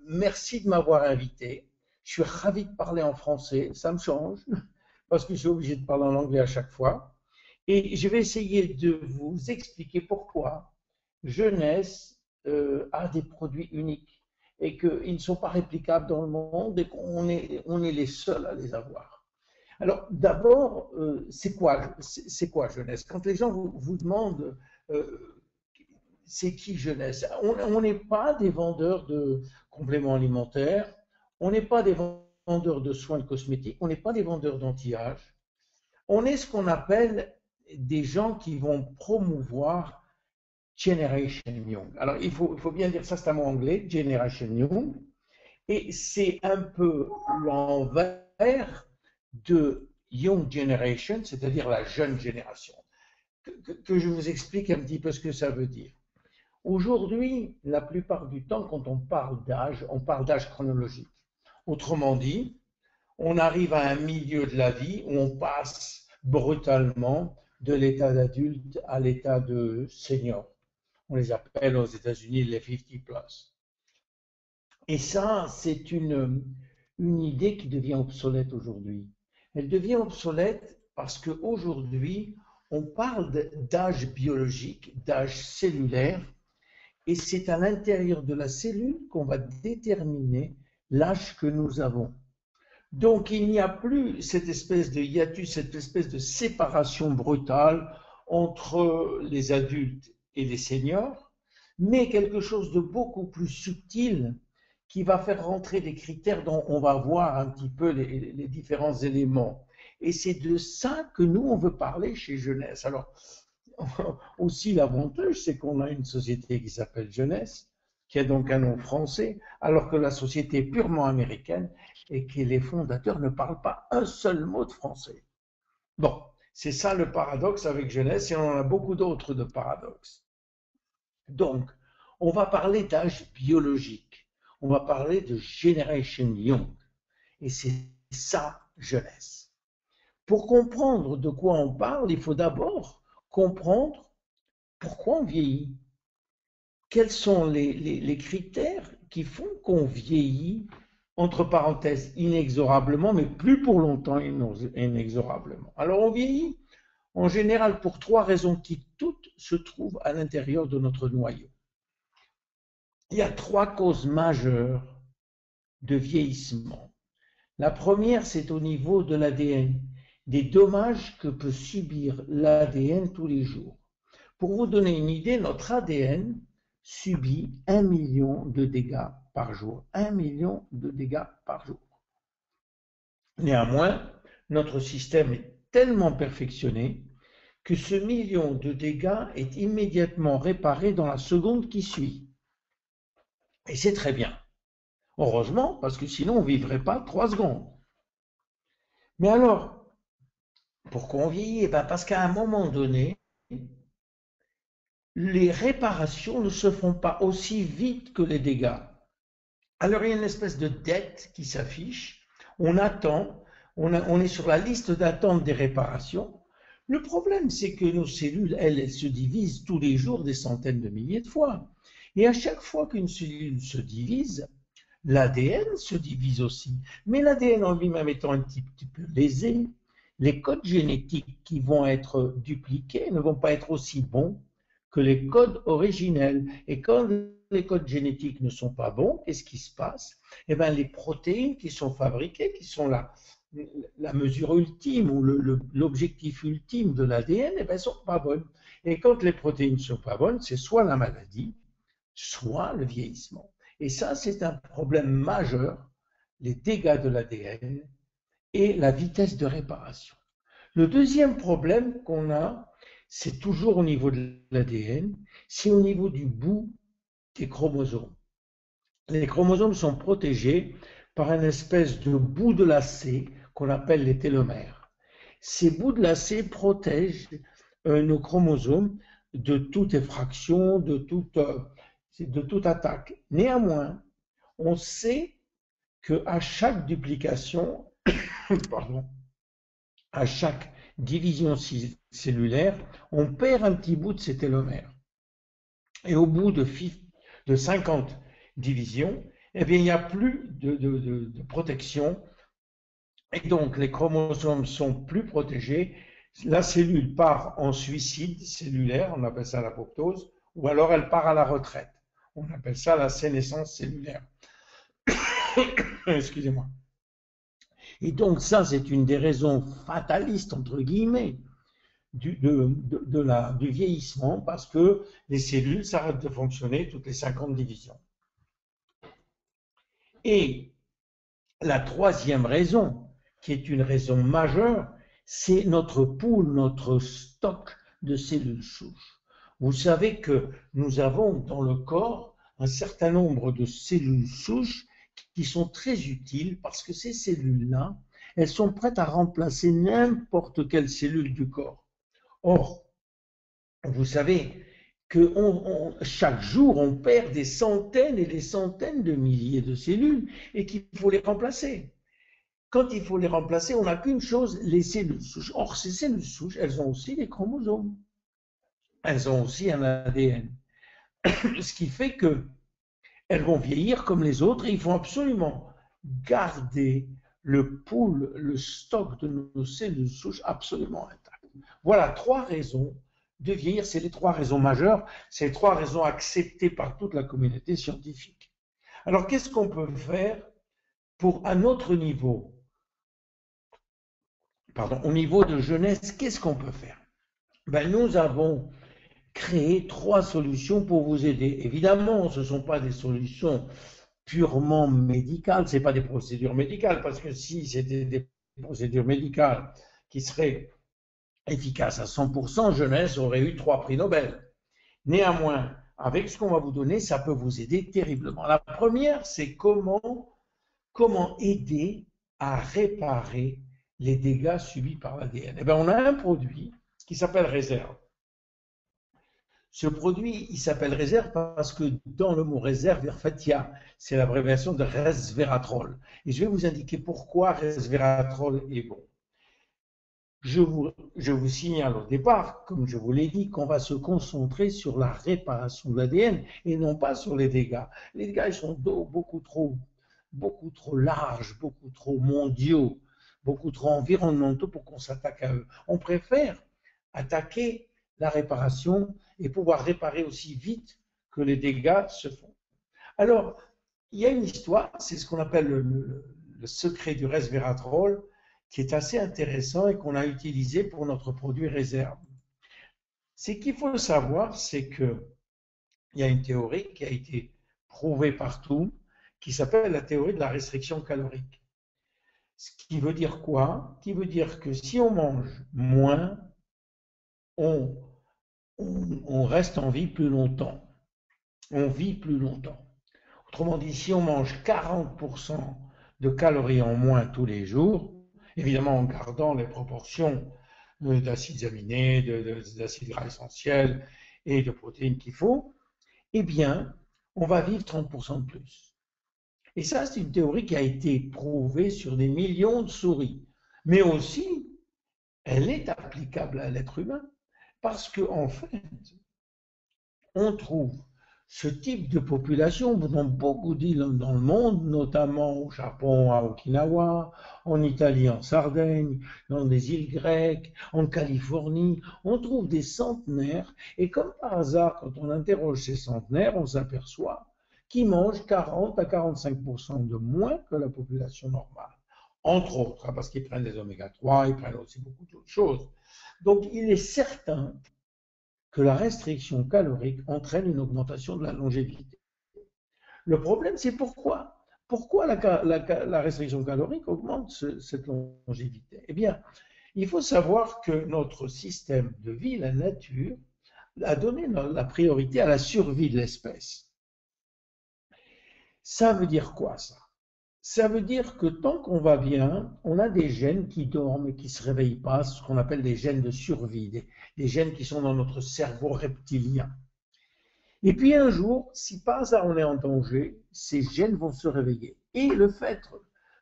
merci de m'avoir invité. Je suis ravi de parler en français, ça me change, parce que je suis obligé de parler en anglais à chaque fois. Et je vais essayer de vous expliquer pourquoi Jeunesse a des produits uniques et qu'ils ne sont pas réplicables dans le monde et on est les seuls à les avoir. Alors, d'abord, c'est quoi Jeunesse? Quand les gens vous demandent c'est qui Jeunesse? On n'est pas des vendeurs de compléments alimentaires, on n'est pas des vendeurs de soins cosmétiques, on n'est pas des vendeurs d'anti-âge. On est ce qu'on appelle des gens qui vont promouvoir Generation Young. Alors, il faut bien dire ça, c'est un mot anglais, Generation Young, et c'est un peu l'envers de Young Generation, c'est-à-dire la jeune génération. Que je vous explique un petit peu ce que ça veut dire. Aujourd'hui, la plupart du temps, quand on parle d'âge chronologique. Autrement dit, on arrive à un milieu de la vie où on passe brutalement de l'état d'adulte à l'état de senior. On les appelle aux États-Unis les 50 plus. Et ça, c'est une idée qui devient obsolète aujourd'hui. Elle devient obsolète parce qu'aujourd'hui, on parle d'âge biologique, d'âge cellulaire, et c'est à l'intérieur de la cellule qu'on va déterminer l'âge que nous avons. Donc il n'y a plus cette espèce de hiatus, cette espèce de séparation brutale entre les adultes et les seniors, mais quelque chose de beaucoup plus subtil qui va faire rentrer des critères dont on va voir un petit peu les différents éléments. Et c'est de ça que nous, on veut parler chez Jeunesse. Alors, aussi l'avantage, c'est qu'on a une société qui s'appelle Jeunesse, qui a donc un nom français, alors que la société est purement américaine et que les fondateurs ne parlent pas un seul mot de français. Bon, c'est ça le paradoxe avec Jeunesse, et on en a beaucoup d'autres de paradoxes. Donc, on va parler d'âge biologique, on va parler de Generation Young, et c'est ça Jeunesse. Pour comprendre de quoi on parle, il faut d'abord comprendre pourquoi on vieillit. Quels sont les critères qui font qu'on vieillit, entre parenthèses, inexorablement, mais plus pour longtemps inexorablement. Alors on vieillit en général pour trois raisons qui toutes se trouvent à l'intérieur de notre noyau. Il y a trois causes majeures de vieillissement. La première, c'est au niveau de l'ADN, des dommages que peut subir l'ADN tous les jours. Pour vous donner une idée, notre ADN subit 1 million de dégâts par jour. 1 million de dégâts par jour. Néanmoins, notre système est tellement perfectionné que ce million de dégâts est immédiatement réparé dans la seconde qui suit. Et c'est très bien. Heureusement, parce que sinon on ne vivrait pas 3 secondes. Mais alors, pourquoi on vieillit? Parce qu'à un moment donné, les réparations ne se font pas aussi vite que les dégâts. Alors il y a une espèce de dette qui s'affiche, on attend, on est sur la liste d'attente des réparations. Le problème, c'est que nos cellules, elles se divisent tous les jours des centaines de milliers de fois. Et à chaque fois qu'une cellule se divise, l'ADN se divise aussi. Mais l'ADN en lui-même étant un petit peu lésé, les codes génétiques qui vont être dupliqués ne vont pas être aussi bons que les codes originels. Et quand les codes génétiques ne sont pas bons, qu'est-ce qui se passe? Eh bien, les protéines qui sont fabriquées, qui sont la mesure ultime ou l'objectif ultime de l'ADN, eh bien, sont pas bonnes. Et quand les protéines ne sont pas bonnes, c'est soit la maladie, soit le vieillissement. Et ça, c'est un problème majeur, les dégâts de l'ADN et la vitesse de réparation. Le deuxième problème qu'on a, c'est toujours au niveau de l'ADN, c'est au niveau du bout des chromosomes. Les chromosomes sont protégés par une espèce de bout de lacet qu'on appelle les télomères. Ces bouts de lacet protègent nos chromosomes de toute effraction, de toute attaque. Néanmoins, on sait qu'à chaque duplication, pardon, à chaque division cellulaire, on perd un petit bout de ces télomères. Et au bout de 50 divisions, eh bien, il n'y a plus de protection. Et donc, les chromosomes sont plus protégés. La cellule part en suicide cellulaire, on appelle ça l'apoptose, ou alors elle part à la retraite. On appelle ça la sénescence cellulaire. Excusez-moi. Et donc, ça, c'est une des raisons fatalistes, entre guillemets, du vieillissement, parce que les cellules s'arrêtent de fonctionner toutes les 50 divisions. Et la troisième raison, qui est une raison majeure, c'est notre pool, notre stock de cellules souches. Vous savez que nous avons dans le corps un certain nombre de cellules souches qui sont très utiles parce que ces cellules-là, elles sont prêtes à remplacer n'importe quelle cellule du corps. Or, vous savez que chaque jour, on perd des centaines et des centaines de milliers de cellules et qu'il faut les remplacer. Quand il faut les remplacer, on n'a qu'une chose, les cellules souches. Or, ces cellules souches, elles ont aussi des chromosomes. Elles ont aussi un ADN. Ce qui fait qu'elles vont vieillir comme les autres et il faut absolument garder le pool, le stock de nos cellules souches absolument intact. Voilà 3 raisons de vieillir. C'est les 3 raisons majeures. C'est les 3 raisons acceptées par toute la communauté scientifique. Alors, qu'est-ce qu'on peut faire pour, à notre niveau, au niveau de jeunesse, qu'est-ce qu'on peut faire? Ben, nous avons créé 3 solutions pour vous aider. Évidemment, ce ne sont pas des solutions purement médicales, ce n'est pas des procédures médicales, parce que si c'était des procédures médicales qui seraient efficaces à 100%, jeunesse aurait eu 3 prix Nobel. Néanmoins, avec ce qu'on va vous donner, ça peut vous aider terriblement. La première, c'est comment aider à réparer les dégâts subis par l'ADN. Eh bien, on a un produit qui s'appelle réserve. Ce produit, il s'appelle réserve parce que dans le mot réserve, en fait, c'est l'abréviation de resveratrol. Et je vais vous indiquer pourquoi resveratrol est bon. Je vous signale au départ, comme je vous l'ai dit, qu'on va se concentrer sur la réparation de l'ADN et non pas sur les dégâts. Les dégâts, ils sont beaucoup trop larges, beaucoup trop mondiaux, beaucoup trop environnementaux pour qu'on s'attaque à eux. On préfère attaquer la réparation et pouvoir réparer aussi vite que les dégâts se font. Alors, il y a une histoire, c'est ce qu'on appelle le secret du resveratrol, qui est assez intéressant et qu'on a utilisé pour notre produit réserve. Ce qu'il faut savoir, c'est qu'il y a une théorie qui a été prouvée partout, qui s'appelle la théorie de la restriction calorique. Ce qui veut dire quoi? Qui veut dire que si on mange moins, on reste en vie plus longtemps. On vit plus longtemps. Autrement dit, si on mange 40% de calories en moins tous les jours, évidemment en gardant les proportions d'acides aminés, d'acides gras essentiels et de protéines qu'il faut, eh bien, on va vivre 30% de plus. Et ça, c'est une théorie qui a été prouvée sur des millions de souris. Mais aussi, elle est applicable à l'être humain. Parce qu'en fait, on trouve ce type de population dans beaucoup d'îles dans le monde, notamment au Japon, à Okinawa, en Italie, en Sardaigne, dans des îles grecques, en Californie. On trouve des centenaires et comme par hasard, quand on interroge ces centenaires, on s'aperçoit qu'ils mangent 40 à 45% de moins que la population normale. Entre autres, parce qu'ils prennent des oméga 3, ils prennent aussi beaucoup d'autres choses. Donc, il est certain que la restriction calorique entraîne une augmentation de la longévité. Le problème, c'est pourquoi. Pourquoi la restriction calorique augmente cette longévité? Eh bien, il faut savoir que notre système de vie, la nature, a donné la priorité à la survie de l'espèce. Ça veut dire quoi, ça? Ça veut dire que tant qu'on va bien, on a des gènes qui dorment et qui ne se réveillent pas, ce qu'on appelle des gènes de survie, des gènes qui sont dans notre cerveau reptilien. Et puis un jour, si par hasard on est en danger, ces gènes vont se réveiller. Et le fait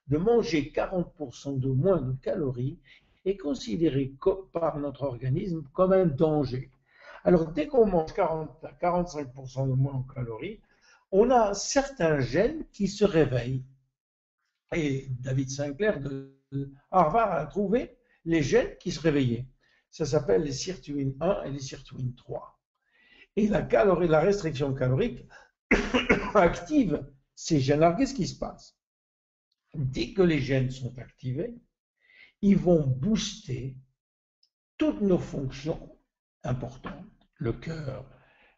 de manger 40% de moins de calories est considéré par notre organisme comme un danger. Alors dès qu'on mange 40 à 45% de moins en calories, on a certains gènes qui se réveillent. Et David Sinclair de Harvard a trouvé les gènes qui se réveillaient. Ça s'appelle les sirtuines 1 et les sirtuines 3. Et la restriction calorique active ces gènes. Alors, qu'est-ce qui se passe? Dès que les gènes sont activés, ils vont booster toutes nos fonctions importantes, le cœur,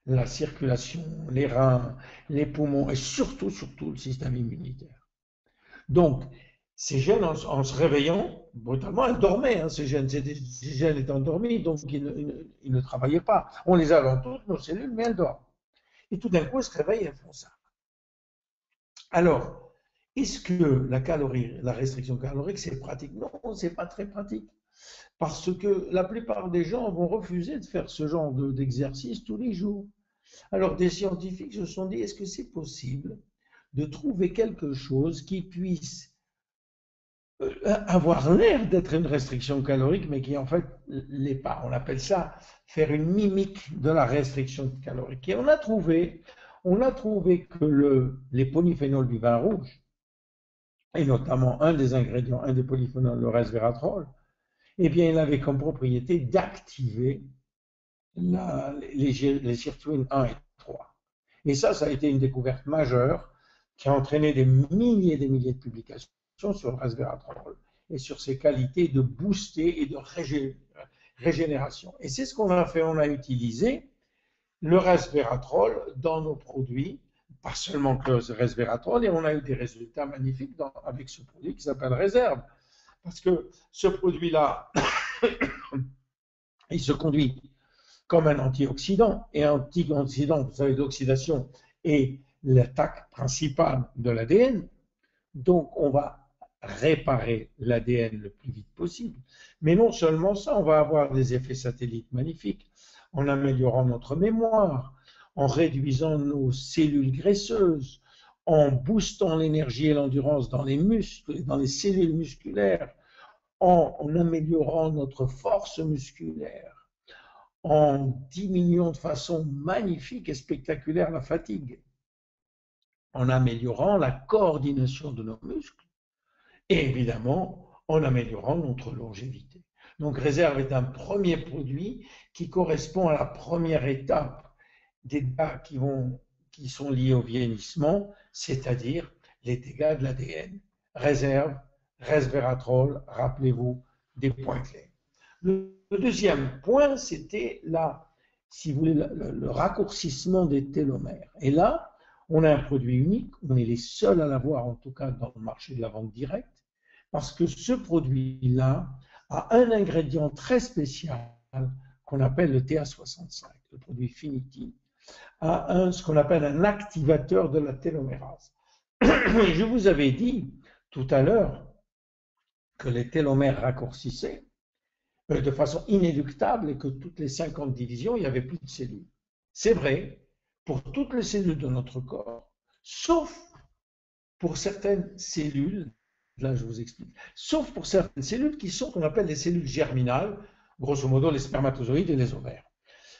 la circulation, les reins, les poumons et surtout le système immunitaire. Donc, ces gènes, en se réveillant, brutalement, elles dormaient, hein, ces gènes étaient endormis, donc ils ne travaillaient pas. On les a dans toutes nos cellules, mais elles dorment. Et tout d'un coup, elles se réveillent et elles font ça. Alors, est-ce que la restriction calorique, c'est pratique? Non, c'est pas très pratique. Parce que la plupart des gens vont refuser de faire ce genre d'exercice tous les jours. Alors, des scientifiques se sont dit, est-ce que c'est possible de trouver quelque chose qui puisse avoir l'air d'être une restriction calorique, mais qui en fait l'est pas. On appelle ça faire une mimique de la restriction calorique. Et on a trouvé que les polyphénols du vin rouge, et notamment un des ingrédients, un des polyphénols, le resveratrol, eh bien, il avait comme propriété d'activer les sirtuines 1 et 3. Et ça a été une découverte majeure qui a entraîné des milliers et des milliers de publications sur le resveratrol et sur ses qualités de booster et de régénération. Et c'est ce qu'on a fait, on a utilisé le resveratrol dans nos produits, pas seulement que le resveratrol, et on a eu des résultats magnifiques avec ce produit qui s'appelle Réserve. Parce que ce produit-là, il se conduit comme un antioxydant, et un antioxydant, vous savez, l'oxydation est l'attaque principale de l'ADN. Donc, on va réparer l'ADN le plus vite possible. Mais non seulement ça, on va avoir des effets satellites magnifiques en améliorant notre mémoire, en réduisant nos cellules graisseuses, en boostant l'énergie et l'endurance dans les muscles, dans les cellules musculaires, en améliorant notre force musculaire, en diminuant de façon magnifique et spectaculaire la fatigue, en améliorant la coordination de nos muscles et évidemment en améliorant notre longévité. Donc Réserve est un premier produit qui correspond à la première étape des dégâts qui sont liés au vieillissement, c'est-à-dire les dégâts de l'ADN. Réserve, resveratrol, rappelez-vous des points clés. Le deuxième point, c'était si vous voulez, le raccourcissement des télomères. Et là, on a un produit unique, on est les seuls à l'avoir, en tout cas dans le marché de la vente directe, parce que ce produit-là a un ingrédient très spécial qu'on appelle le TA65, le produit Finity, a ce qu'on appelle un activateur de la télomérase. Je vous avais dit tout à l'heure que les télomères raccourcissaient de façon inéluctable et que toutes les 50 divisions, il n'y avait plus de cellules. C'est vrai pour toutes les cellules de notre corps, sauf pour certaines cellules, là je vous explique, sauf pour certaines cellules qui sont qu'on appelle les cellules germinales, grosso modo les spermatozoïdes et les ovaires.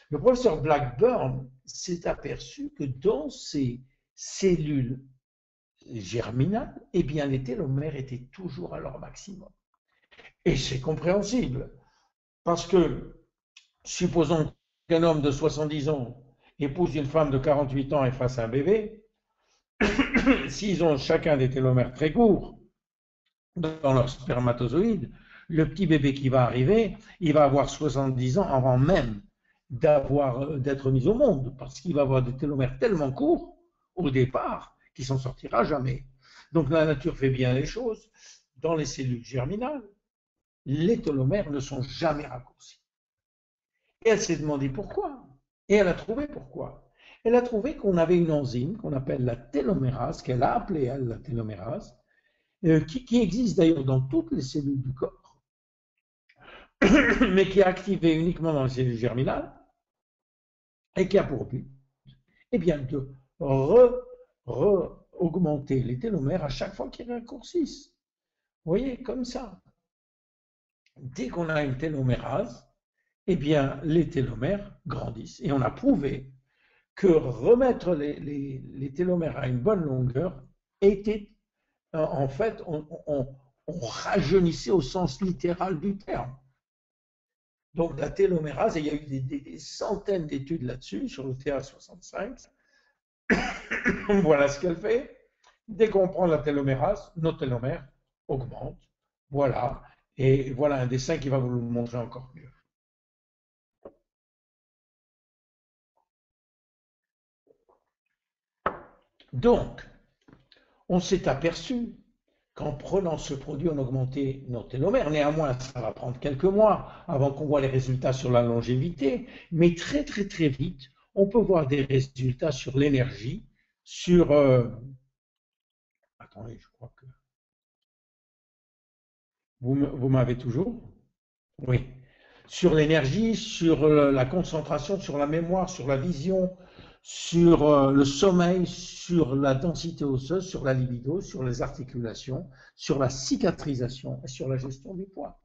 Le professeur Blackburn s'est aperçu que dans ces cellules germinales, eh bien les télomères étaient toujours à leur maximum. Et c'est compréhensible, parce que supposons qu'un homme de 70 ans épouse une femme de 48 ans et fasse un bébé, s'ils ont chacun des télomères très courts dans leur spermatozoïde, le petit bébé qui va arriver, il va avoir 70 ans avant même d'être mis au monde, parce qu'il va avoir des télomères tellement courts au départ qu'il s'en sortira jamais. Donc la nature fait bien les choses. Dans les cellules germinales, les télomères ne sont jamais raccourcis. Et elle s'est demandé pourquoi. Et elle a trouvé pourquoi. Elle a trouvé qu'on avait une enzyme qu'on appelle la télomérase, qu'elle a appelée elle la télomérase, qui existe d'ailleurs dans toutes les cellules du corps, mais qui est activée uniquement dans les cellules germinales, et qui a pour but eh bien, de augmenter les télomères à chaque fois qu'ils raccourcissent. Vous voyez, comme ça. Dès qu'on a une télomérase, eh bien, les télomères grandissent. Et on a prouvé que remettre les télomères à une bonne longueur était, en fait, on rajeunissait au sens littéral du terme. Donc la télomérase, et il y a eu des centaines d'études là-dessus, sur le TA65. Voilà ce qu'elle fait. Dès qu'on prend la télomérase, nos télomères augmentent. Voilà. Et voilà un dessin qui va vous le montrer encore mieux. Donc, on s'est aperçu qu'en prenant ce produit, on augmentait nos télomères. Néanmoins, ça va prendre quelques mois avant qu'on voit les résultats sur la longévité, mais très très très vite, on peut voir des résultats sur l'énergie, sur... Attendez, je crois que... Vous m'avez toujours? Oui. Sur l'énergie, sur la concentration, sur la mémoire, sur la vision, sur le sommeil, sur la densité osseuse, sur la libido, sur les articulations, sur la cicatrisation et sur la gestion du poids.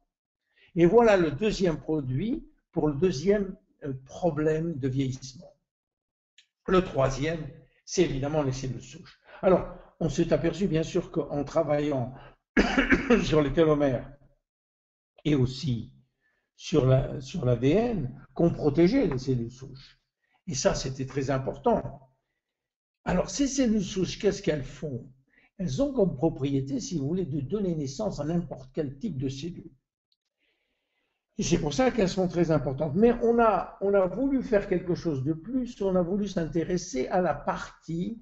Et voilà le deuxième produit pour le deuxième problème de vieillissement. Le troisième, c'est évidemment les cellules souches. Alors, on s'est aperçu bien sûr qu'en travaillant sur les télomères et aussi sur l'ADN, qu'on protégeait les cellules souches. Et ça, c'était très important. Alors, ces cellules souches, qu'est-ce qu'elles font? Elles ont comme propriété, si vous voulez, de donner naissance à n'importe quel type de cellules. Et c'est pour ça qu'elles sont très importantes. Mais on a voulu faire quelque chose de plus, on a voulu s'intéresser à la partie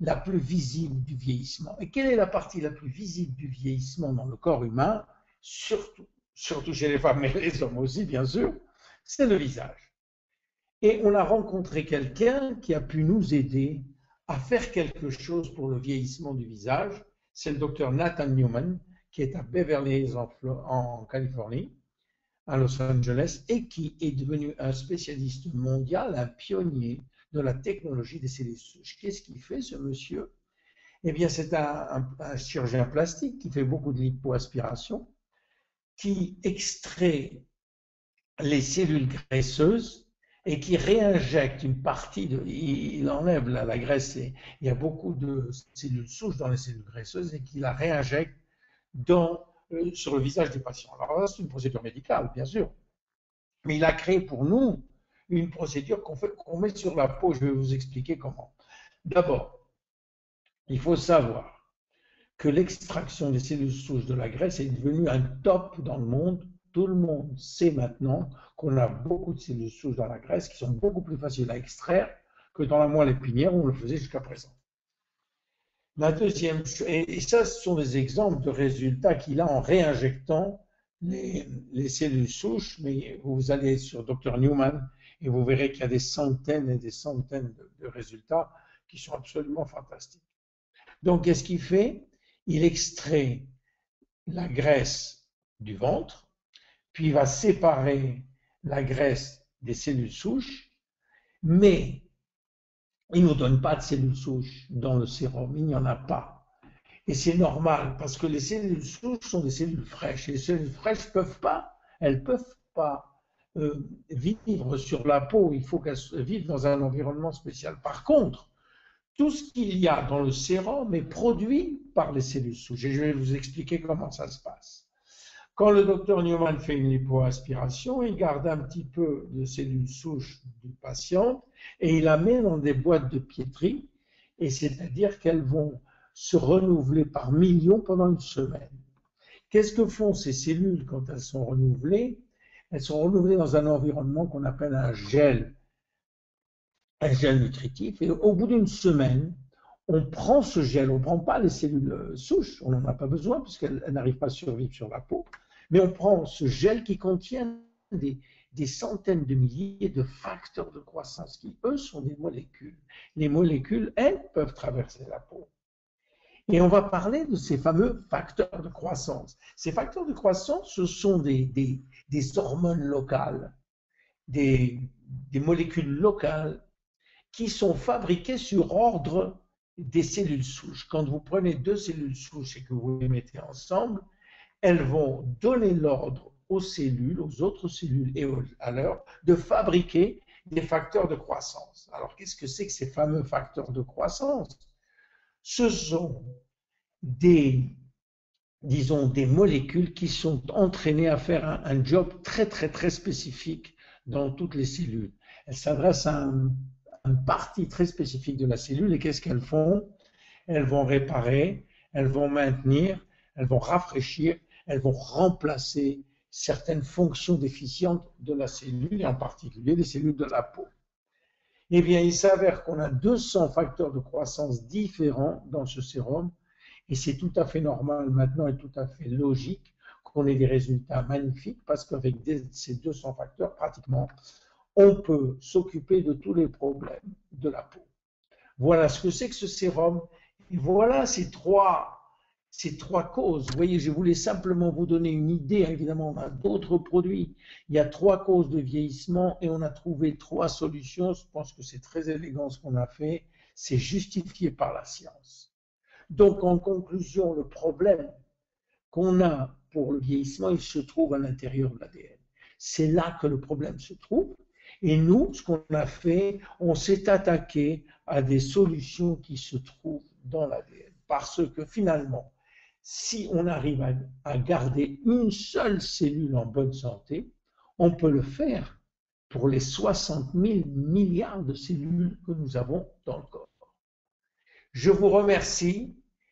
la plus visible du vieillissement. Et quelle est la partie la plus visible du vieillissement dans le corps humain, surtout chez les femmes, mais les hommes aussi, bien sûr, c'est le visage. Et on a rencontré quelqu'un qui a pu nous aider à faire quelque chose pour le vieillissement du visage. C'est le docteur Nathan Newman, qui est à Beverly Hills en Californie, à Los Angeles, et qui est devenu un spécialiste mondial, un pionnier de la technologie des cellules souches. Qu'est-ce qu'il fait, ce monsieur? Eh bien, c'est un chirurgien plastique qui fait beaucoup de lipoaspiration, qui extrait les cellules graisseuses et qui réinjecte une partie il enlève la graisse, il y a beaucoup de cellules souches dans les cellules graisseuses et qui la réinjecte sur le visage des patients. Alors, c'est une procédure médicale, bien sûr, mais il a créé pour nous une procédure qu'on met sur la peau. Je vais vous expliquer comment. D'abord, il faut savoir que l'extraction des cellules souches de la graisse est devenue un top dans le monde. Tout le monde sait maintenant qu'on a beaucoup de cellules souches dans la graisse qui sont beaucoup plus faciles à extraire que dans la moelle épinière où on le faisait jusqu'à présent. La deuxième, et ça, ce sont des exemples de résultats qu'il a en réinjectant les cellules souches, mais vous allez sur Dr Newman et vous verrez qu'il y a des centaines et des centaines de résultats qui sont absolument fantastiques. Donc, qu'est-ce qu'il fait? Il extrait la graisse du ventre, puis il va séparer la graisse des cellules souches, mais il ne nous donne pas de cellules souches dans le sérum, il n'y en a pas. Et c'est normal, parce que les cellules souches sont des cellules fraîches, et les cellules fraîches elles peuvent pas vivre sur la peau, il faut qu'elles vivent dans un environnement spécial. Par contre, tout ce qu'il y a dans le sérum est produit par les cellules souches, et je vais vous expliquer comment ça se passe. Quand le docteur Newman fait une lipoaspiration, il garde un petit peu de cellules souches du patient et il la met dans des boîtes de Petri, et c'est-à-dire qu'elles vont se renouveler par millions pendant une semaine. Qu'est-ce que font ces cellules quand elles sont renouvelées? Elles sont renouvelées dans un environnement qu'on appelle un gel nutritif, et au bout d'une semaine, on prend ce gel, on ne prend pas les cellules souches, on n'en a pas besoin puisqu'elles n'arrivent pas à survivre sur la peau, mais on prend ce gel qui contient des centaines de milliers de facteurs de croissance qui, eux, sont des molécules. Les molécules, elles, peuvent traverser la peau. Et on va parler de ces fameux facteurs de croissance. Ces facteurs de croissance, ce sont des hormones locales, des molécules locales qui sont fabriquées sur ordre des cellules souches. Quand vous prenez deux cellules souches et que vous les mettez ensemble, elles vont donner l'ordre aux cellules, aux autres cellules et à l'heure de fabriquer des facteurs de croissance. Alors, qu'est-ce que c'est que ces fameux facteurs de croissance? Ce sont des, disons, des molécules qui sont entraînées à faire un job très, très, très spécifique dans toutes les cellules. Elles s'adressent à une partie très spécifique de la cellule et qu'est-ce qu'elles font? Elles vont réparer, elles vont maintenir, elles vont rafraîchir, elles vont remplacer certaines fonctions déficientes de la cellule, et en particulier les cellules de la peau. Eh bien, il s'avère qu'on a 200 facteurs de croissance différents dans ce sérum, et c'est tout à fait normal maintenant et tout à fait logique qu'on ait des résultats magnifiques, parce qu'avec ces 200 facteurs, pratiquement, on peut s'occuper de tous les problèmes de la peau. Voilà ce que c'est que ce sérum, et voilà ces trois causes. Vous voyez, je voulais simplement vous donner une idée. Évidemment, on a d'autres produits. Il y a 3 causes de vieillissement et on a trouvé 3 solutions. Je pense que c'est très élégant ce qu'on a fait. C'est justifié par la science. Donc, en conclusion, le problème qu'on a pour le vieillissement, il se trouve à l'intérieur de l'ADN. C'est là que le problème se trouve. Et nous, ce qu'on a fait, on s'est attaqué à des solutions qui se trouvent dans l'ADN. Parce que finalement, si on arrive à garder une seule cellule en bonne santé, on peut le faire pour les 60 000 milliards de cellules que nous avons dans le corps. Je vous remercie